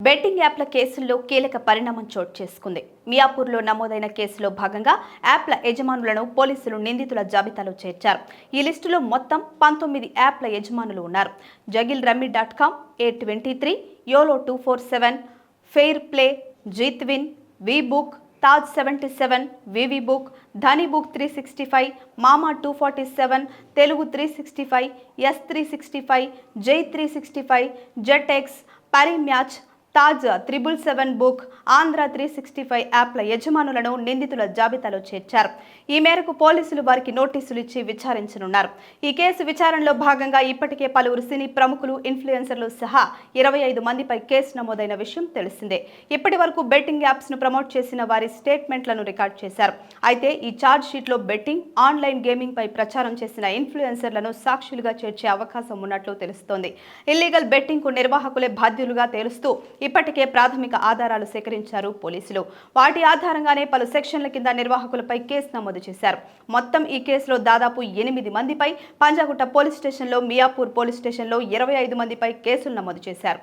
Betting యాప్ల కేసుల్లో కీలక పరిణామం చోటు చేసుకుంది. మియాపూర్లో నమోదైన కేసులో భాగంగా యాప్ల యజమానులను పోలీసులు నిందితుల జాబితాలో చేర్చారు. ఈ లిస్టులో మొత్తం 19 యాప్ల యజమానులు ఉన్నారు. JugilRummy.com, A23, YOLO 247, fair play, Jeetwin, వీబుక్, తాజ్ 77, వివిబుక్, ధనీబుక్ 365, మామా 247, తెలుగు 365, S365, జై 365, జెటెక్స్, పరిమ్యాచ్, తాజ్ 777 బుక్, ఆంధ్ర 365 యాప్ల యజమానులను నిందితుల జాబితాలో చేర్చారు. ఈ మేరకు పోలీసులు వారికి నోటీసులు ఇచ్చి విచారించనున్నారు. ఈ కేసు విచారణలో భాగంగా ఇప్పటికే పలువురు సినీ ప్రముఖులు, ఇన్ఫ్లుయెన్సర్లు సహా 25 మందిపై కేసు నమోదైన విషయం తెలిసిందే. ఇప్పటి వరకు బెట్టింగ్ యాప్స్ ను ప్రమోట్ చేసిన వారి స్టేట్మెంట్లను రికార్డ్ చేశారు. అయితే ఈ ఛార్జ్ షీట్ లో బెట్టింగ్, ఆన్లైన్ గేమింగ్ పై ప్రచారం చేసిన ఇన్ఫ్లుయెన్సర్లను సాక్షులుగా చేర్చే అవకాశం ఉన్నట్లు తెలుస్తోంది. ఇల్లీగల్ బెట్టింగ్ కు నిర్వాహకులే బాధ్యులుగా తెలుస్తూ ఇప్పటికే ప్రాథమిక ఆధారాలు సేకరించారు పోలీసులు. వాటి ఆధారంగానే పలు సెక్షన్ల కింద నిర్వాహకులపై కేసు నమోదు చేశారు. మొత్తం ఈ కేసులో దాదాపు 8 మందిపై పంజాగుట్ట పోలీస్ స్టేషన్లో, మియాపూర్ పోలీస్ స్టేషన్లో 25 మందిపై కేసులు నమోదు చేశారు.